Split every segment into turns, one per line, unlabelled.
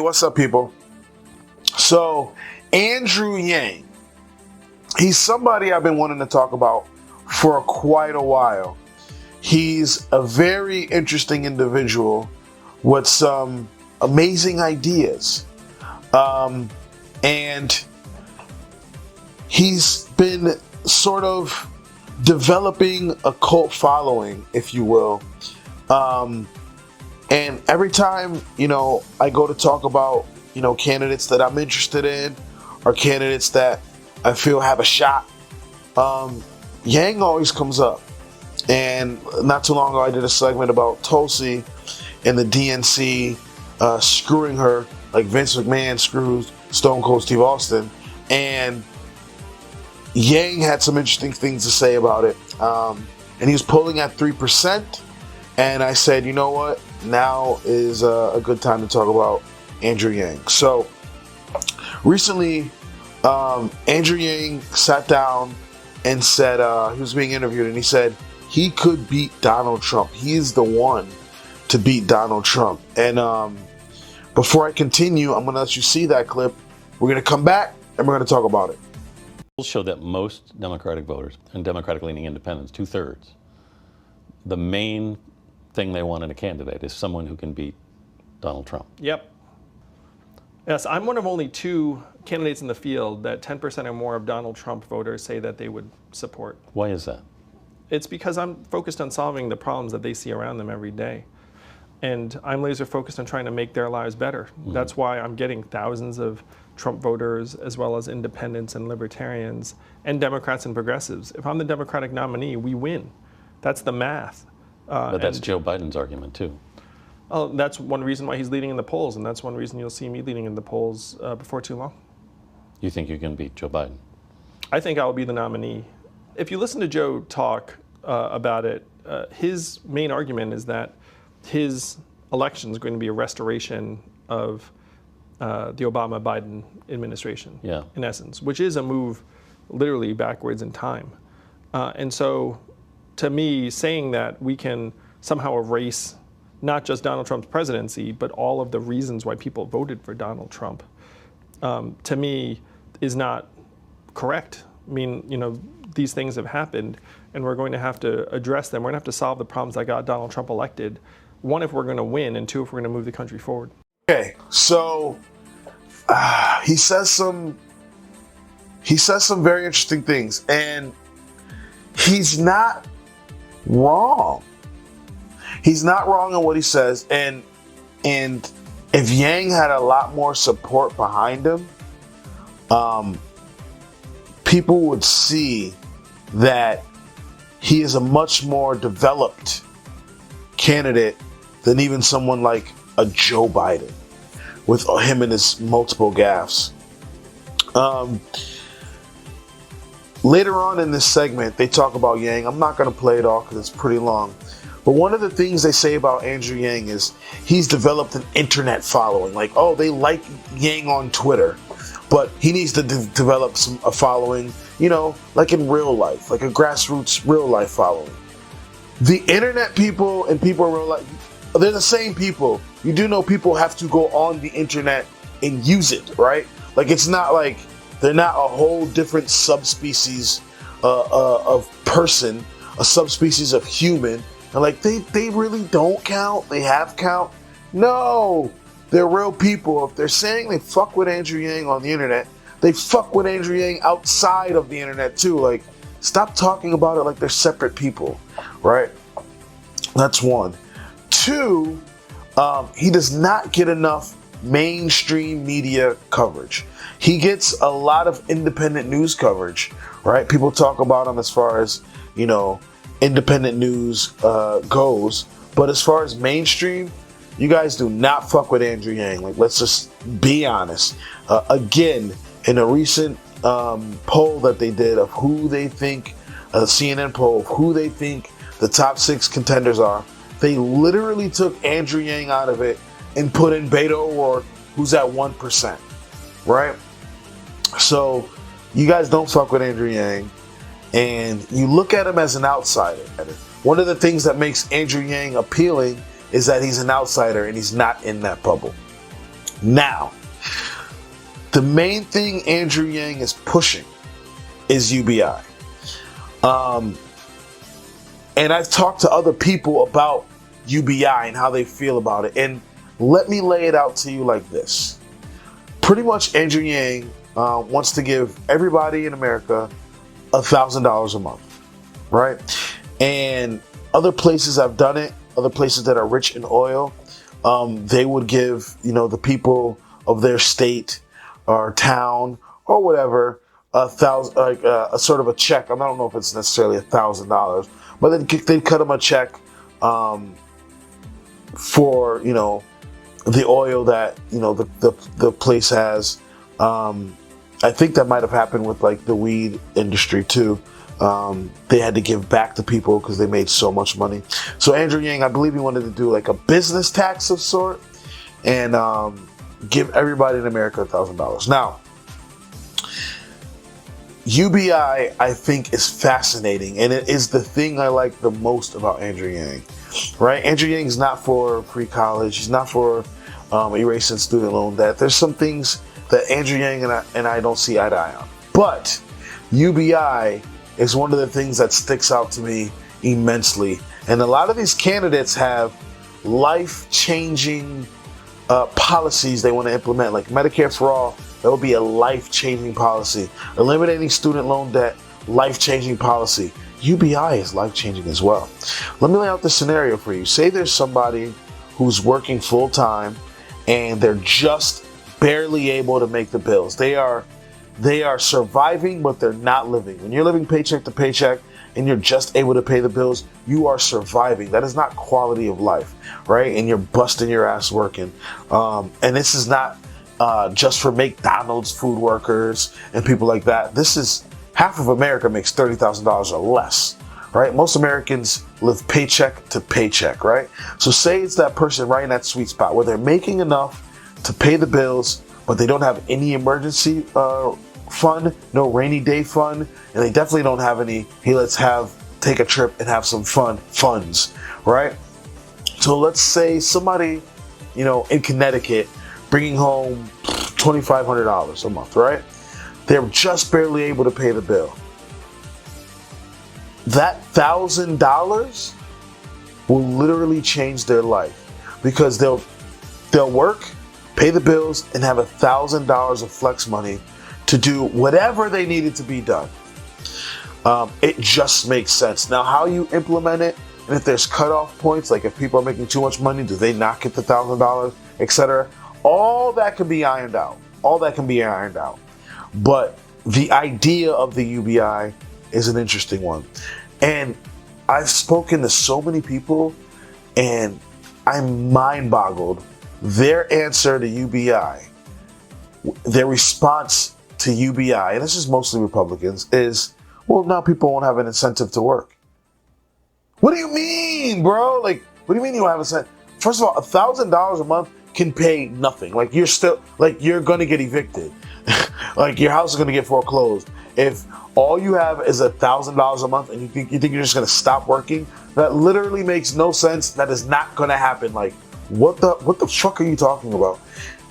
what's up, people? So, Andrew Yang, he's somebody I've been wanting to talk about for quite a while. He's a very interesting individual with some amazing ideas. And he's been sort of developing a cult following, if you will. And every time, I go to talk about, candidates that I'm interested in or candidates that I feel have a shot, Yang always comes up. And not too long ago, I did a segment about Tulsi and the DNC screwing her like Vince McMahon screws Stone Cold Steve Austin. And Yang had some interesting things to say about it. And he was polling at 3%. And I said, you know what? Now is a good time to talk about Andrew Yang. So recently, Andrew Yang sat down and said, he was being interviewed, and he said he could beat Donald Trump. He is the one to beat Donald Trump. And before I continue, I'm going to let you see that clip. We're going to come back and we're going to talk about it.
Polls show that most Democratic voters and Democratic-leaning independents, 2/3, the main thing they want in a candidate is someone who can beat Donald Trump.
Yep. Yes, I'm one of only 2 candidates in the field that 10% or more of Donald Trump voters say that they would support.
Why is that?
It's because I'm focused on solving the problems that they see around them every day. And I'm laser focused on trying to make their lives better. Mm-hmm. That's why I'm getting thousands of Trump voters, as well as independents and libertarians and Democrats and progressives. If I'm the Democratic nominee, we win. That's the math.
But that's Joe Biden's argument too.
That's one reason why he's leading in the polls, and that's one reason you'll see me leading in the polls before too long.
You think you can beat Joe Biden?
I think I will be the nominee. If you listen to Joe talk about it, his main argument is that his election is going to be a restoration of the Obama-Biden administration, in essence, which is a move literally backwards in time. And so, to me, saying that we can somehow erase not just Donald Trump's presidency, but all of the reasons why people voted for Donald Trump, to me, is not correct. I mean, these things have happened, and we're going to have to address them. We're going to have to solve the problems that got Donald Trump elected. 1, if we're going to win, and 2, if we're going to move the country forward.
Okay, so he says some very interesting things, and he's not wrong. He's not wrong in what he says, and if Yang had a lot more support behind him, people would see that he is a much more developed candidate than even someone like a Joe Biden, with him and his multiple gaffes. Later on in this segment, they talk about Yang. I'm not going to play it all because it's pretty long. But one of the things they say about Andrew Yang is he's developed an internet following. Like, oh, they like Yang on Twitter, but he needs to develop a following, like in real life, like a grassroots real life following. The internet people and people in real life, they're the same people. You do know people have to go on the internet and use it, right? Like, it's not like they're not a whole different subspecies of person, a subspecies of human. And like, they really don't count. They have count. No, they're real people. If they're saying they fuck with Andrew Yang on the internet, they fuck with Andrew Yang outside of the internet too. Like, stop talking about it like they're separate people, right? That's 1. 2, he does not get enough mainstream media coverage. He gets a lot of independent news coverage, right? People talk about him as far as, independent news goes. But as far as mainstream, you guys do not fuck with Andrew Yang. Like, let's just be honest. Again, in a recent poll that they did of who they think, a CNN poll of who they think the top 6 contenders are, they literally took Andrew Yang out of it and put in Beto O'Rourke, who's at 1%, right? So you guys don't fuck with Andrew Yang, and you look at him as an outsider. One of the things that makes Andrew Yang appealing is that he's an outsider and he's not in that bubble. Now, the main thing Andrew Yang is pushing is UBI. And I've talked to other people about UBI and how they feel about it. And let me lay it out to you like this. Pretty much Andrew Yang wants to give everybody in America $1,000 a month, right? And other places have done it, other places that are rich in oil, they would give, the people of their state or town or whatever, a sort of a check. I don't know if it's necessarily $1,000, but they'd cut them a check for the oil that the place has. I think that might have happened with like the weed industry too. They had to give back to people because they made so much money. So Andrew Yang, I believe he wanted to do like a business tax of sort and give everybody in America $1,000. Now, UBI, I think, is fascinating, and it is the thing I like the most about Andrew Yang, right? Andrew Yang's not for free college. He's not for erasing student loan debt. There's some things that Andrew Yang and I don't see eye to eye on. But UBI is one of the things that sticks out to me immensely. And a lot of these candidates have life-changing policies they want to implement, like Medicare for All. That would be a life-changing policy. Eliminating student loan debt, life-changing policy. UBI is life-changing as well. Let me lay out the scenario for you. Say there's somebody who's working full-time and they're just barely able to make the bills. They are surviving, but they're not living. When you're living paycheck to paycheck and you're just able to pay the bills, you are surviving. That is not quality of life, right? And you're busting your ass working. And this is not just for McDonald's food workers and people like that. This is half of America makes $30,000 or less, right? Most Americans live paycheck to paycheck, right? So say it's that person right in that sweet spot where they're making enough to pay the bills, but they don't have any emergency fund, no rainy day fund, and they definitely don't have any, hey, let's take a trip and have some fun funds, right? So let's say somebody, in Connecticut, bringing home $2,500 a month, right? They're just barely able to pay the bill. That $1,000 will literally change their life because they'll work, pay the bills, and have $1,000 of flex money to do whatever they needed to be done. It just makes sense. Now, how you implement it, and if there's cutoff points, like if people are making too much money, do they not get the $1,000, etc.? All that can be ironed out. But the idea of the UBI is an interesting one. And I've spoken to so many people, and I'm mind-boggled. Their answer to UBI, their response to UBI, and this is mostly Republicans, is, well, now people won't have an incentive to work. What do you mean, bro? Like, what do you mean you don't have an incentive? First of all, $1,000 a month can pay nothing. Like, you're gonna get evicted. Like, your house is gonna get foreclosed. If all you have is $1,000 a month and you think you're just gonna stop working, that literally makes no sense. That is not gonna happen. Like, what the fuck are you talking about?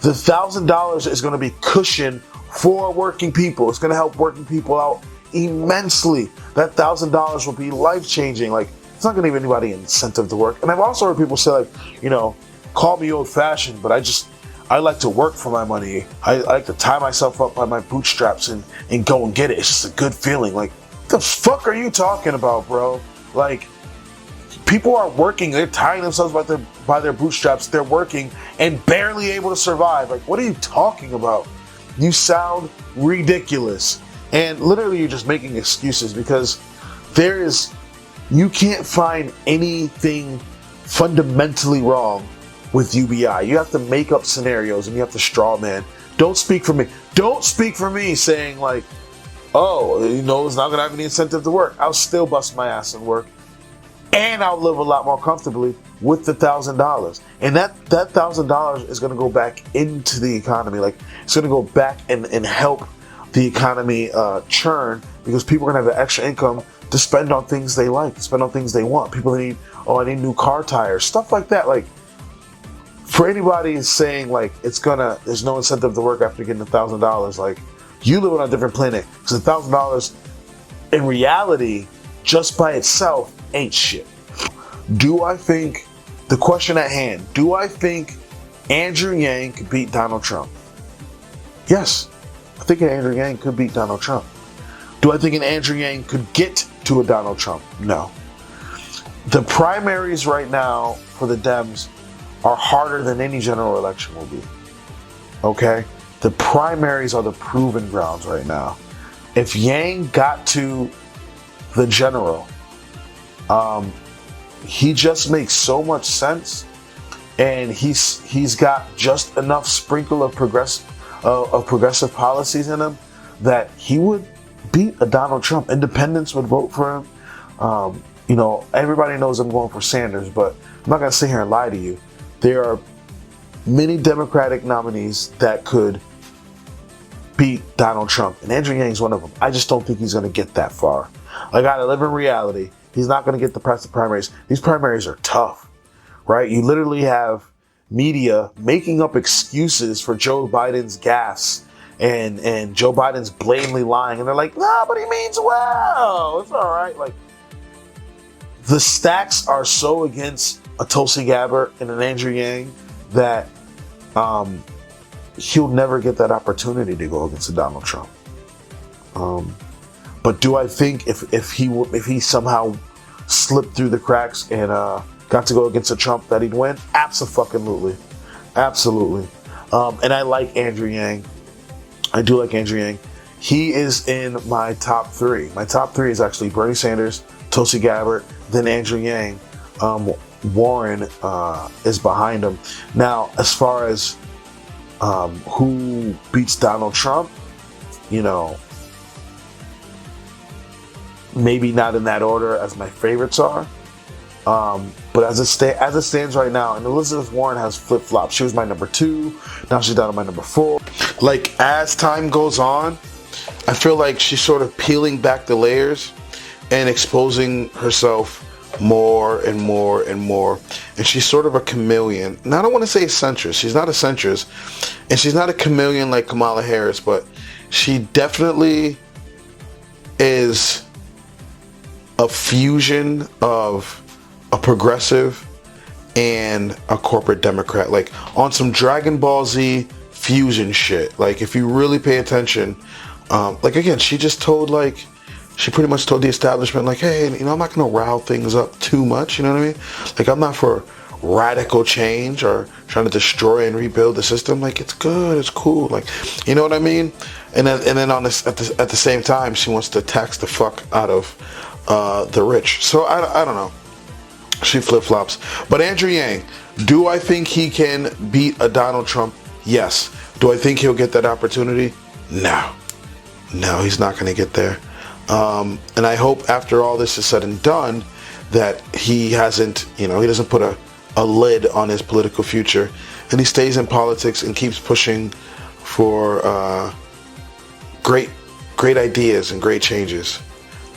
The $1,000 is gonna be cushion for working people. It's gonna help working people out immensely. That $1,000 will be life-changing. Like, it's not gonna give anybody incentive to work. And I've also heard people say, like, call me old-fashioned, but I like to work for my money. I like to tie myself up by my bootstraps and go and get it. It's just a good feeling. Like, what the fuck are you talking about, bro? Like, people are working. They're tying themselves by their bootstraps. They're working and barely able to survive. Like, what are you talking about? You sound ridiculous. And literally, you're just making excuses because you can't find anything fundamentally wrong with UBI. You have to make up scenarios and you have to straw man. Don't speak for me. Don't speak for me saying like, oh, it's not gonna have any incentive to work. I'll still bust my ass and work. And I'll live a lot more comfortably with the $1,000. And that $1,000 is gonna go back into the economy. Like, it's gonna go back and help the economy churn because people are gonna have the extra income to spend on things they like, to spend on things they want. People need, I need new car tires, stuff like that. Like, for anybody saying like there's no incentive to work after getting $1,000, like you live on a different planet. Because $1,000 in reality, just by itself, ain't shit. Do I think, the question at hand, do I think Andrew Yang could beat Donald Trump? Yes, I think an Andrew Yang could beat Donald Trump. Do I think an Andrew Yang could get to a Donald Trump? No. The primaries right now for the Dems are harder than any general election will be. Okay? The primaries are the proving grounds right now. If Yang got to the general, he just makes so much sense, and he's got just enough sprinkle of progressive policies in him that he would beat a Donald Trump. Independents would vote for him. You know, everybody knows I'm going for Sanders, but I'm not going to sit here and lie to you. There are many Democratic nominees that could beat Donald Trump, and Andrew Yang's one of them. I just don't think he's going to get that far. I got to live in reality. He's not going to get past the primaries. These primaries are tough, right? You literally have media making up excuses for Joe Biden's gaffes and Joe Biden's blatantly lying, and they're like, "No, but he means well. It's all right." Like, the stacks are so against a Tulsi Gabbard and an Andrew Yang that he'll never get that opportunity to go against a Donald Trump. But do I think if he somehow slipped through the cracks and got to go against a Trump that he'd win? Absolutely. And I like Andrew Yang. I do like Andrew Yang. He is in my top three. My top three is actually Bernie Sanders, Tulsi Gabbard, then Andrew Yang. Warren is behind him. Now, as far as who beats Donald Trump, you know, maybe not in that order as my favorites are. But as it stands right now, and Elizabeth Warren has flip-flopped. She was my number 2. Now she's down to my number 4. Like, as time goes on, I feel like she's sort of peeling back the layers and exposing herself more and more and more. And she's sort of a chameleon. Now, I don't want to say a centrist. She's not a centrist. And she's not a chameleon like Kamala Harris, but she definitely is a fusion of a progressive and a corporate Democrat, like on some Dragon Ball Z fusion shit. Like, if you really pay attention, like, again, she pretty much told the establishment, like, hey, you know, I'm not gonna rile things up too much, you know what I mean? Like, I'm not for radical change or trying to destroy and rebuild the system. Like, it's good, it's cool, like, you know what I mean? And then on this, at the same time, she wants to tax the fuck out of the rich. So I don't know. She flip-flops. But Andrew Yang, do I think he can beat a Donald Trump? Yes. Do I think he'll get that opportunity? No, he's not going to get there. And I hope after all this is said and done that he hasn't, you know, he doesn't put a lid on his political future, and he stays in politics and keeps pushing for great ideas and great changes.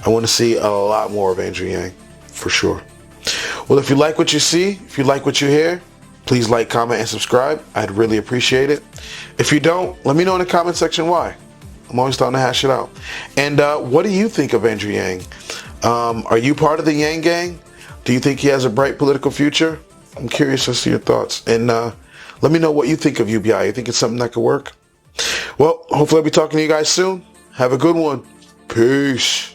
I want to see a lot more of Andrew Yang, for sure. Well, if you like what you see, if you like what you hear, please like, comment, and subscribe. I'd really appreciate it. If you don't, let me know in the comment section why. I'm always starting to hash it out. And what do you think of Andrew Yang? Are you part of the Yang Gang? Do you think he has a bright political future? I'm curious to see your thoughts. And let me know what you think of UBI. You think it's something that could work? Well, hopefully I'll be talking to you guys soon. Have a good one. Peace.